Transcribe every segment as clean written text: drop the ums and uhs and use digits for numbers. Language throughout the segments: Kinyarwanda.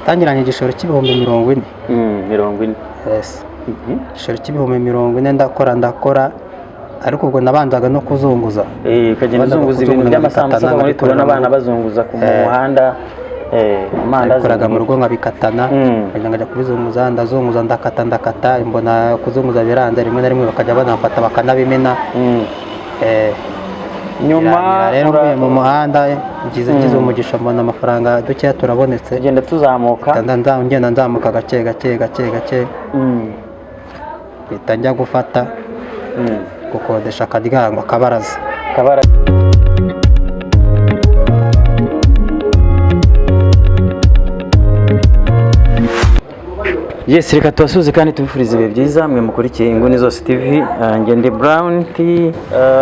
tangiranye igishoro cy'ibihumbi 40. 40. Yes. Igishoro cy'ibihumbi 40 ndakora ariko ubwo nabanzaga no kuzunguza. Kagenda uzunguza ibintu by'amasambusa muri tubona abana bazunguza ku muhanda. Amandazi koraga mu rugo nkabikatana nkajya kubizunguza ndakata mbona kuzunguza biranze rimwe na rimwe bakajya banamfata bakanabimena. Nyuma rero mu muhanda ngize umugisha mbona amafaranga dukeya turabonetse genda tuzamuka ngenda nzamuka gake bita njya gufata gukodesha akaryango kabaraza. Yes, reka tubasuze kandi tubifurize ibihe byiza mwe mukurikiye Inguni Zose TV. Ngende Brown T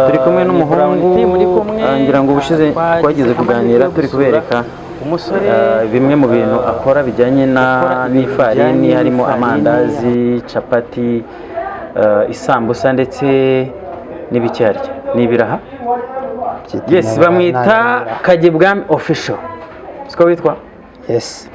turi kumwe n'umuhungu ngira ngo ubushize twagize kuganira turi kubereka umusore bimwe mu bintu akora bijyanye n'ifarini harimo amandazi, capati, isambusa ndetse n'ibicyarya n'ibiraha. Yes, bamwita Kagebwami Official. Siko witwa? Yes.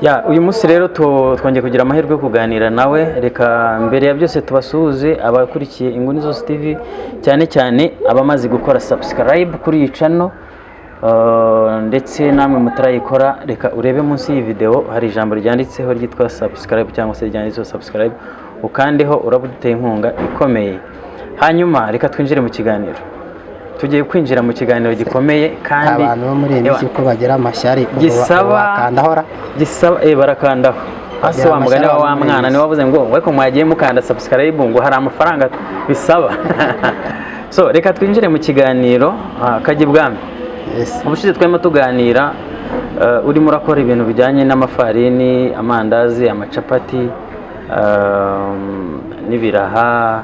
Ya uyu munsi rero twongeye kugira amahirwe yo kuganira nawe. Reka mbere ya byose tubasuhuze abakurikiye Inguni Zose TV, cyane cyane abamaze gukora subscribe kuri iyi channel ndetse namwe mutarayikora reka urebe munsi y'iyi video hari ijambo ryanditseho ryitwa subscribe cyangwa se ryanditseho subscribe ukandeho urabuduteye inkunga ikomeye. Hanyuma reka twinjire mu kiganiro. Tugiye kwinjira mu kiganiro gikomeye kandi abantu bo muri iyi ko bagira amashyari gisaba barakandaho. Hasi wa mugani wa mwana ni wavuze ngo we ko mwagiye mukanda subscribe ngo hari amafaranga bisaba. So reka twinjire mu kiganiro. Kagebwami, yes, ubushize twema tuganira urimo urakora ibintu bijyanye n'amafarini, amandazi, amacapati n'ibiraha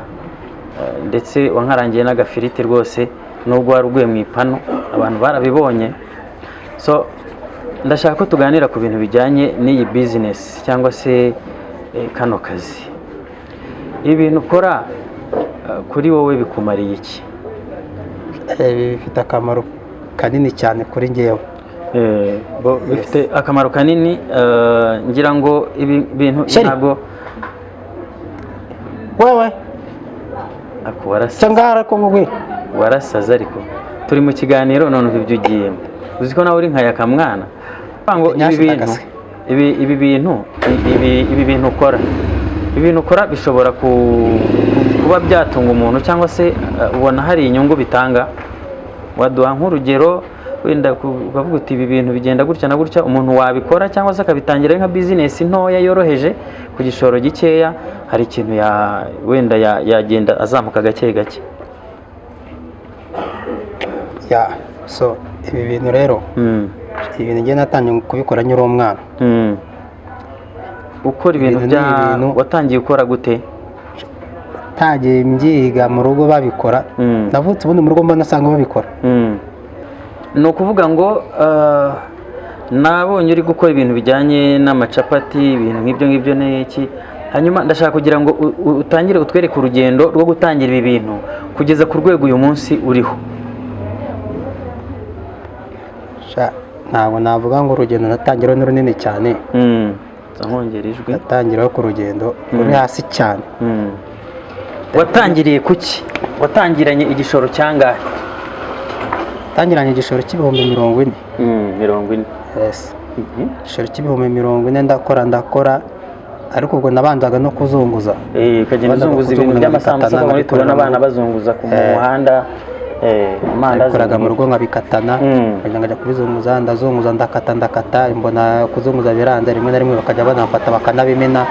ndetse wankarangiye n'agafiriti rwose nubwo waruguye mu ipano abantu barabibonye. So ndashaka ko tuganira ku bintu bijyanye n'iyi business cyangwa se kano kazi. Ibintu ukora kuri wowe bikumariye iki? Bifite akamaro kanini cyane kuri ngewe. Bifite akamaro kanini. Ngira ngo ibi bintu ntago wewe akuwarasa cyangara ko mugwe warasaza ariko turi mu kiganiro none ibyo ugiyemo uzi ko nawe uri nkaya kamwana ngo ibi bintu ukora bishobora kuba byatunga umuntu cyangwa se ubona hari inyungu bitanga. Waduha nk'urugero wenda ukavuga uti ibi bintu bigenda gutya na gutya, umuntu wabikora cyangwa se akabitangira nka business ntoya yoroheje ku gishoro gikeya, hari ikintu wenda yagenda azamuka gake. Ya so ibi bintu rero ibintu ngiye natangiye kubikora nyiri umwana. Ukora ibintu watangiye ukora gute? Tagiye mbyiga mu rugo babikora. Navutse ubundi mu rugo mbona asanga babikora. Ni ukuvuga ngo nabonye uri gukora ibintu bijyanye n'amacapati, ibintu nk'ibyo n'iki. Hanyuma ndashaka kugira ngo utangire utwereke urugendo rwo gutangira ibi bintu kugeza ku rwego uyu munsi uriho. Ntabwo navuga ngo urugendo natangira ni runini cyane. Nkongera ijwi. Natangiraho ku rugendo ruri hasi cyane. Watangiriye kuki? Watangiranye igishoro cyangahe? Tangiranye igishoro cy'ibihumbi 40. 40. Yes. Igishoro cy'ibihumbi 40 ndakora ariko ubwo nabanzaga no kuzunguza. Kagenda uzunguza ibintu by'amasambusa muri tubona abana bazunguza ku muhanda. Amandazi koraga mu rugo nkabikatana nkajya kubizunguza ndakata mbona kuzunguza biranze rimwe na rimwe bakajya banamfata bakanabimena.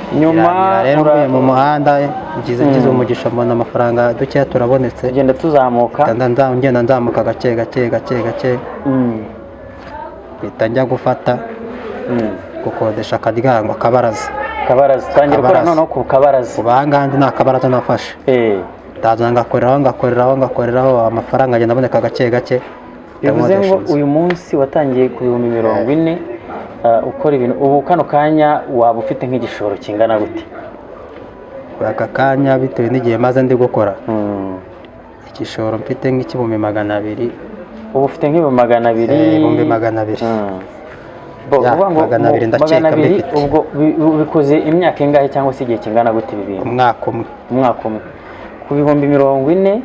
Nyuma rero mu muhanda ngize umugisha mbona amafaranga dukeya turabonetse genda tuzamuka ngenda nzamuka gake bita njya gufata gukodesha akaryango kabaraza. Tangira gukora noneho ku kabaraza. Ubangandi nta kabaraza nafashe. Ndaza ngakoreraho amafaranga agenda aboneka gake. Bivuze ngo uyu munsi watangiye ku 40 ukora ibintu. Ubu kano kanya waba ufite nk'igishoro kingana gute? Aka kanya bitewe n'igihe maze ndi gukora igishoro mfite nk'ibihumbi 200. Ubu ufite nk'ibihumbi 200. magana abiri ndakeka mbifite. Ubwo bikoze imyaka ingahe cyangwa se igihe kingana gute ibi bintu? umwaka umwe ku bihumbi 40,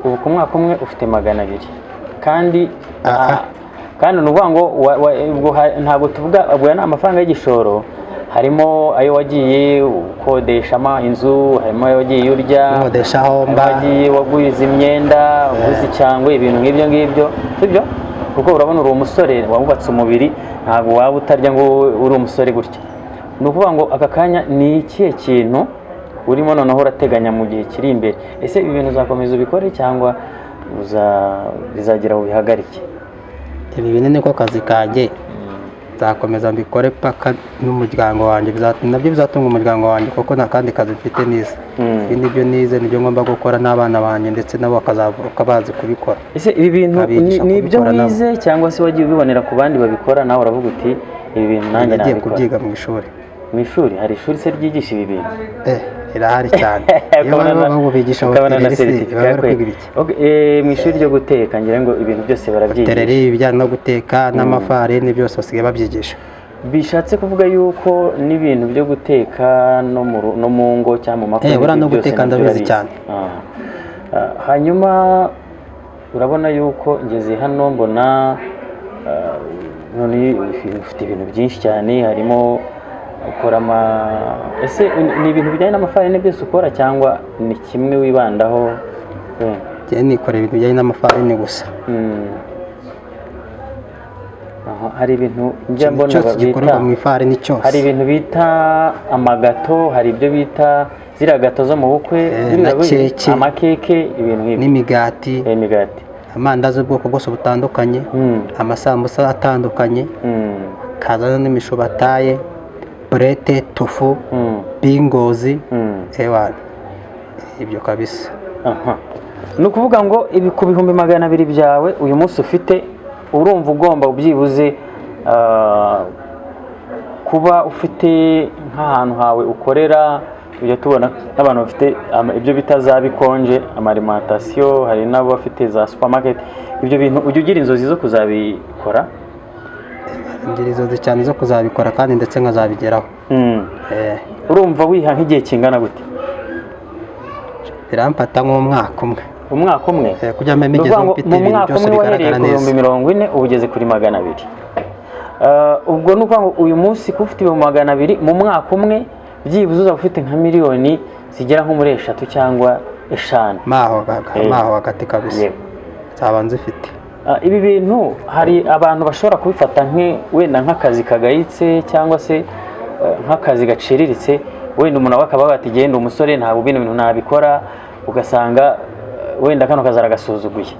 ubu ku mwaka umwe ufite 200 kandi kandi ni ukuvuga ngo ntabwo tuvuga ubwo ni amafaranga y'igishoro, harimo ayo wagiye ukodeshamo inzu, harimo ayo wagiye urya, ukodeshaho mba, wagiye waguze imyenda, uguze cyangwa ibintu nk'ibyo ngibyo, sibyo? Kuko urabona uri umusore wabubatse umubiri, ntabwo waba utarya ngo uri umusore gutya. Ni ukuvuga ngo aka kanya ni ikihe kintu urimo noneho urateganya mu gihe kiri imbere? Ese ibi bintu uzakomeza ubikore cyangwa bizagira aho bihagarike? Ibi bintu niko kazi kanjye, nzakomeza mbikore paka n'umuryango wanjye, nabyo bizatunga umuryango wanjye kuko nta kandi kazi mfite nize. Ibi nibyo nize, nibyo ngomba gukora n'abana banjye ndetse nabo bakazavuka bazi kubikora. Ese ibi bintu ni ibyo wize cyangwa se wagiye ubibonera ku bandi babikora nawe uravuga uti ibi bintu nanjye nagiye kubyiga mu ishuri? Mu ishuri hari ishuri se ryigisha ibi bintu? Irahari cyane. Iyo baba bigisha hotellerie bari kwiga ibiki? Mu ishuri ryo guteka ngira ngo ibintu byose barabyigisha. Hotellerie ibijyanye no guteka n'amafarini byose basigaye babyigisha. Bishatse kuvuga yuko n'ibintu byo guteka no mu ngo cyangwa mu makuru bura no guteka ndabizi cyane. Hanyuma urabona yuko ngeze hano mbona none ufite ibintu byinshi cyane, harimo ukora ese ni ibintu bijyanye n'amafarini byose ukora cyangwa ni kimwe wibandaho? Njye nikora ibintu bijyanye n'amafarini gusa. Hari ibintu njya mbona gikorwa mu ifarini cyose. Hari ibintu bita amagato, hari ibyo bita ziriya gato zo mu bukwe, amakeke, ibintu nk'ibyo n'imigati, amandazi y'ubwoko bwose butandukanye, amasambusa atandukanye, kazana n'imishubataye, burete, tofu, bingozi, ibyo kabisa. Ni ukuvuga ngo ibi ku bihumbi 200 byawe uyu munsi ufite, urumva ugomba byibuze kuba ufite nk'ahantu hawe ukorera. Tujya tubona n'abantu bafite ibyo bita za bikonje, amarimantasiyo, hari n'abo bafite za supermarket. Ibyo bintu ujya ugira inzozi zo kuzabikora? Ngira inzozi cyane zo kuzabikora kandi ndetse nkazabigeraho. Urumva wiha nk'igihe kingana gute? Birampata nk'umwaka umwe. Umwaka umwe? Kugira ngo mpemeje mfite ibintu byose bigaragara neza. Mu mwaka umwe 40 ubu ugeze kuri 200. Ubwo ni ukuvuga ngo uyu munsi kuba ufite 200 mu mwaka umwe, byibuze uzaba ufite nka miliyoni zigera nko muri 3 cyangwa 5. Maho hagati kabisa. Zaba nzifite. Ibi bintu hari abantu bashobora kubifata wenda nk'akazi kagayitse cyangwa se nk'akazi gaciriritse, wenda umuntu akaba bati genda umusore ntabwo bino bintu nabikora, ugasanga wenda kano kazara gasuzuguye.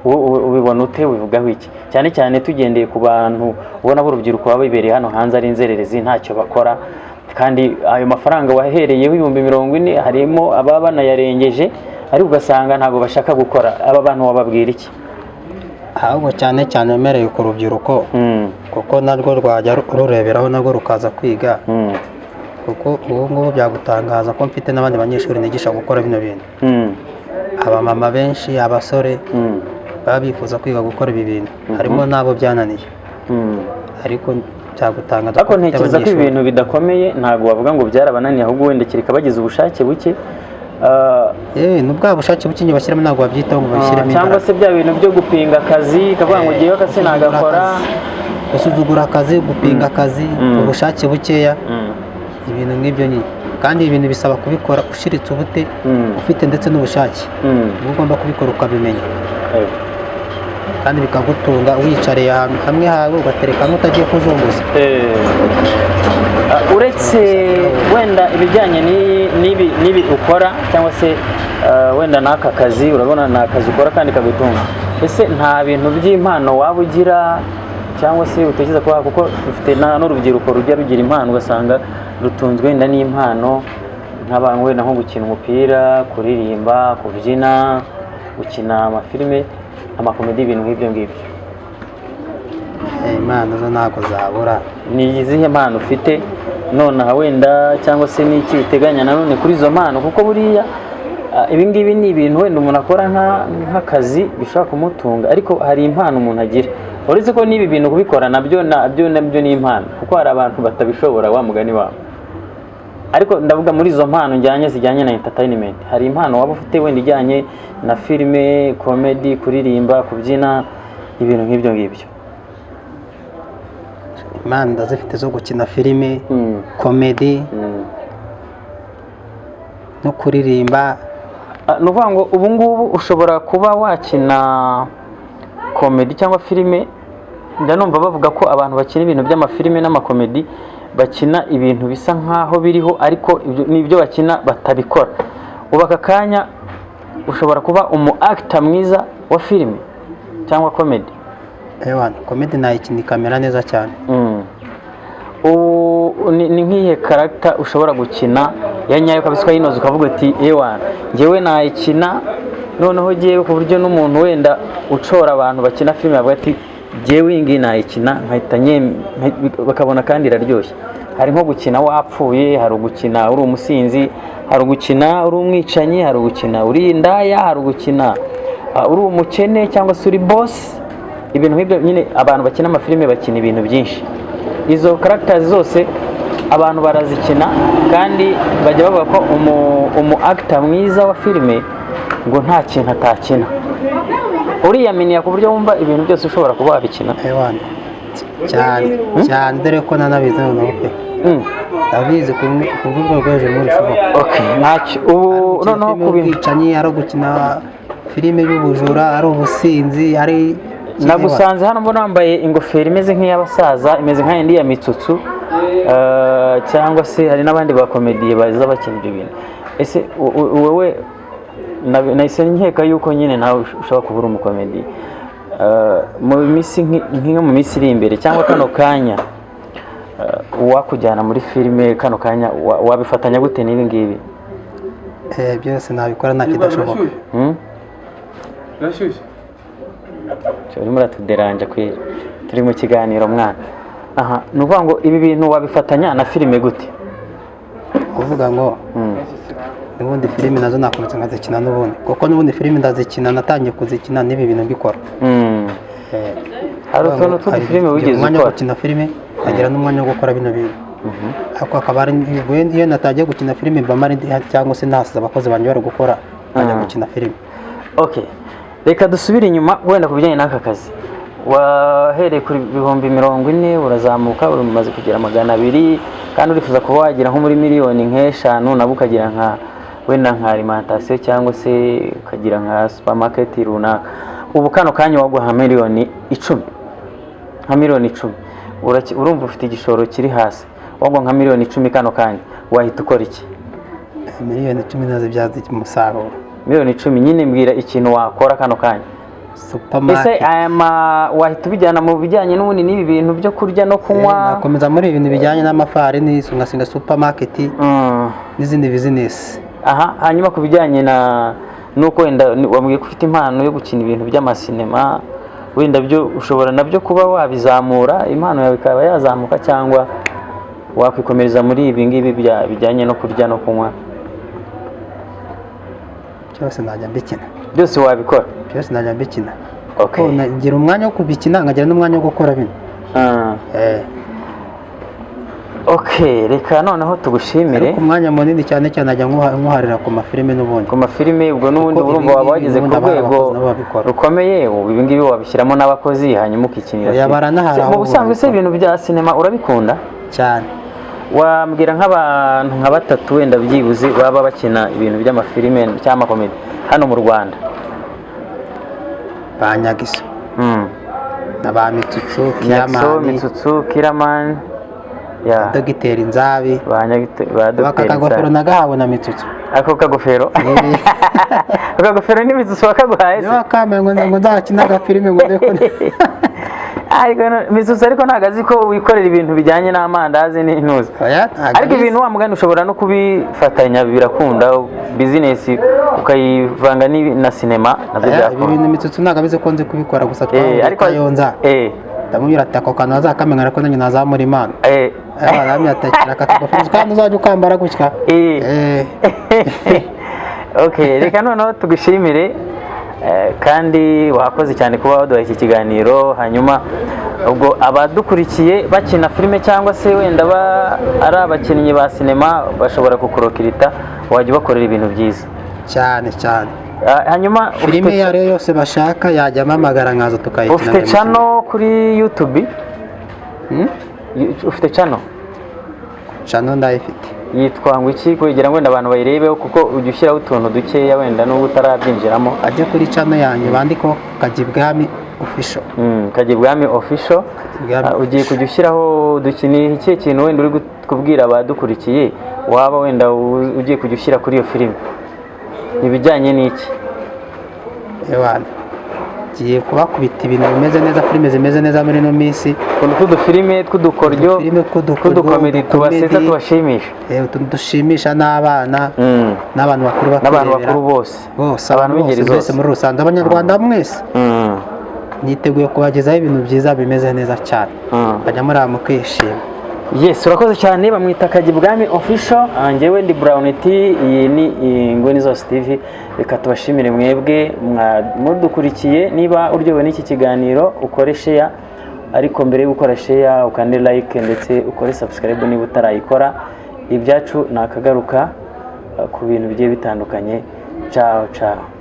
Ubibona ute, ubivugaho iki? Cyane cyane tugendeye ku bantu ubona b'urubyiruko baba bibereye hano hanze ari inzererezi ntacyo bakora, kandi ayo mafaranga wahereyeho 40 harimo ababa banayarengeje, ariko ugasanga ntabwo bashaka gukora. Aba bantu wababwira iki? Ahubwo cyane cyane memereye ku rubyiruko, kuko narwo rwajya rureberaho narwo rukaza kwiga, kuko ubu ngubu byagutangaza ko mfite n'abandi banyeshuri nigisha gukora bino bintu. Abamama benshi, abasore baba bifuza kwiga gukora ibi bintu, harimo n'abo byananiye, ariko byagutangaza ko ntekereza ko ibintu bidakomeye, ntabwo bavuga ngo byarabananiye, ahubwo wenda kireka bagize ubushake buke. N'ubwa bushake buke nyine bashyiramo ntabwo babyitaho ngo babishyiremo imbaraga, cyangwa se bya bintu byo gupinga akazi, kavuga ngo ngiyeho akase nagakora, gusuzugura akazi, gupinga akazi, ubushake bukeya, ibintu nk'ibyo nyine. Kandi ibintu bisaba kubikora ushiritse ubute, ufite ndetse n'ubushake, uba ugomba kubikora ukabimenya, kandi bikagutunga wicariye ahantu hamwe hawe ugaterekamo utagiye kuzunguza. Uretse wenda ibijyanye n'ibi ukora cyangwa se wenda n'aka kazi, urabona ni akazi ukora kandi kagutunga, ese nta bintu by'impano waba ugira cyangwa se utekereza ko, kuko dufite n'urubyiruko rujya rugira impano ugasanga rutunzwe wenda n'impano nk'abantu wenda nko gukina umupira, kuririmba, kubyina, gukina amafilime, amakomedi, ibintu nk'ibyo ngibyo. Impano zo ntabwo zabura. Ni izihe mpano ufite nonaha wenda, cyangwa se n'iki uteganya nanone kuri izo mpano? Kuko buriya ibi ngibi ni ibintu wenda umuntu akora nk'akazi bishobora kumutunga, ariko hari impano umuntu agira. uretse ko n'ibi bintu kubikora nabyo ni impano, kuko hari abantu batabishobora, wa mugani wabo. Ariko ndavuga muri izo mpano zijyanye na entertainment, hari impano waba ufite wenda ijyanye na filime, comedy, kuririmba, kubyina, ibintu nk'ibyo ngibyo. Impano ndazifite zo gukina filime, comedy no kuririmba. Ni ukuvuga ngo ubu ngubu ushobora kuba wakina comedy cyangwa filime. Ndanumva bavuga ko abantu bakina ibintu by'amafilime n'amakomedi bakina ibintu bisa nkaho biriho, ariko n'ibyo bakina batabikora. Ubu aka kanya ushobora kuba umu actor mwiza wa filime cyangwa comedy. Comedy nayikina kamera neza cyane. Ni nk'ihe character ushobora gukina ya nyayo kabisa yinoze ukavuga ati njyewe nayikina, noneho njyewe ku buryo n'umuntu wenda ucora abantu bakina filime avuga ati njyewe iyi ngiyi nayikina nkahita bakabona kandi iraryoshye. Hari nko gukina wapfuye, hari ugukina uri umusinzi, hari ugukina uri umwicanyi, hari ugukina uri indaya, hari ugukina uri umukene cyangwa se uri boss. Ibintu nk'ibyo nyine abantu bakina amafilime bakina ibintu byinshi. Izo characters zose abantu barazikina, kandi bajya bavuga ko umu actor mwiza wa filime ngo nta kintu atakina. Uriyaminiya ku buryo wumva ibintu byose ushobora kuba wabikina. cyane dore ko nanabizi noneho pe. Ndabizi ku rwego rwo hejuru muri ntacyo ubu noneho ku bintu bwicanyi, ari gukina filime y'ubujura, ari ubusinzi, ari nagusanze hano mbona wambaye ingofero imeze nk'iy'abasaza, imeze nk'ayindi ya Mitsutsu, cyangwa se hari n'abandi bakomediye baza bakina ibyo bintu. Ese wowe nahise nkeka yuko nyine nawe ushobora kuba uri umukomedi mu minsi nk'iyo mu minsi iri imbere, cyangwa kano kanya wakujyana muri filime, kano kanya wabifatanya gute n'ibi ngibi? Byose nabikora nta kidashoboka. Urimo uratuderanja kweri, turi mu kiganiro mwana. Ni ukuvuga ngo ibi bintu wabifatanya na filime gute? Kuvuga ngo n'ubundi filime nazo nakomeza nkazikina n'ubundi, kuko n'ubundi filime ndazikina, natangiye kuzikina n'ibi bintu mbikora. Hari utuntu tw'udufilime wigeze umwanya ukora? wo gukina filime nkagira n'umwanya wo gukora bino bintu. Ariko akaba ari iyo natagiye gukina filime mba mari cyangwa se nasize abakozi banjye bari gukora nkajya gukina filime. Reka dusubire inyuma wenda ku bijyanye n'aka kazi. Wahereye kuri 40,000 urazamuka, umaze kugera 200, kandi urifuza kuba wagira nko muri miliyoni nk'eshanu, nabo ukagira nka wenda nka alimentation cyangwa se ukagira nka supermarket runaka. Ubu kano kanya waguha miliyoni 10, nka miliyoni 10, urumva ufite igishoro kiri hasi, waguha nka miliyoni 10 kano kanya, wahita ukora iki? Miliyoni 10 nazibyaza umusaruro. Miliyoni 10 nyine mbwira ikintu wakora kano kanya. Supermarket. Wahita ubijyana mu bijyanye n'ubundi n'ibi bintu byo kurya no kunywa. Nakomeza muri ibintu bijyanye n'amafarini, ngasinga supermarket n'izindi business. Hanyuma ku bijyanye nuko wenda wambwiye ko ufite impano yo gukina ibintu by'amasinema, wenda byo ushobora nabyo kuba wabizamura, impano yawe ikaba yazamuka, cyangwa wakwikomereza muri ibi ngibi bijyanye no kurya no kunywa? Byose najya mbikina. Byose wabikora? Byose najya mbikina. Ngira umwanya wo kubikina, nkagira n'umwanya wo gukora bino. Reka noneho tugushimire. Ariko umwanya munini cyane cyane najya nkuharira ku mafilime n'ubundi. Ku mafilime ubwo n'ubundi urumva waba wageze ku rwego rukomeye, ibi ngibi wabishyiramo n'abakozi hanyuma ukikinira. Mu busanzwe se ibintu bya sinema urabikunda cyane? Wambwira nk'abantu nka 3 wenda byibuze baba bakina ibintu by'amafilime cyangwa komedi hano mu Rwanda. Banyagiso na ba Mitsutsu, Kiramani, Dogiteri Nzabi, Dogiteri Kagofero nagahawe na Mitsutsu. Ako kagofero akagofero ni Mitsutsu wakaguhaye? Yo akamengo ngo nzakina agafilime ngo ndeko. Mitsutsu ariko nagazi ko wikorera ibintu bijyanye n'amandazi n'intuzi. Ariko ibintu wa mugani ushobora no kubifatanya, birakunda business ukayivanga na sinema nabyo byakora. Ibintu Mitsutsu nagabize ko nzi kubikora gusa twayonza. Ndamubwira ati ako kantu azakamenya ariko nanjye nazamura imana. Aramya atakira akagofero kandi uzajya ukambara gutya. Reka noneho tugushimire. kandi wakoze cyane kuba waduhaye iki kiganiro. Hanyuma ubwo abadukurikiye bakina filime cyangwa se wenda ari abakinnyi ba sinema bashobora kukurokirita, wajya ubakorera ibintu byiza cyane cyane. Hanyuma filime iyo ariyo yose bashaka yajya amamagara nkaza tukayikina. Ufite channel kuri YouTube? Ufite channel ndayifite. Yitwa ngo iki kugira ngo wenda abantu bayirebeho, kuko ujya ushyiraho utuntu dukeya wenda n'ubu utarabyinjiramo? Ajye kuri channel yanjye bandiko Kagibwami Official. Kagibwami Official. Ugiye kujya ushyiraho udukini ikihe kintu wenda uri kubwira abadukurikiye waba wenda ugiye kujya ushyira kuri iyo filime? Ibijyanye n'iki? Giye kubakubita ibintu bimeze neza, filime zimeze neza muri no minsi, tw'udufilime tw'udukoryo tw'udukomedi tubasetsa tubashimisha, dushimisha n'abana n'abantu bakuru bose abantu b'ingeri zose muri rusange, abanyarwanda mwese. Niteguye kubagezaho ibintu byiza bimeze neza cyane, bajya muri mukishima. Yes, urakoze cyane. Bamwita Kagibwami Official. Njyewe ndi Brown T, iyi ni Inguni Zose TV. Reka tubashimire mwebwe mudukurikiye. Niba uryohewe n'iki kiganiro ukore share, ariko mbere yo gukora share ukande like ndetse ukore subscribe niba utarayikora. Ibyacu nakagaruka ku bintu bigiye bitandukanye. Ciao ciao.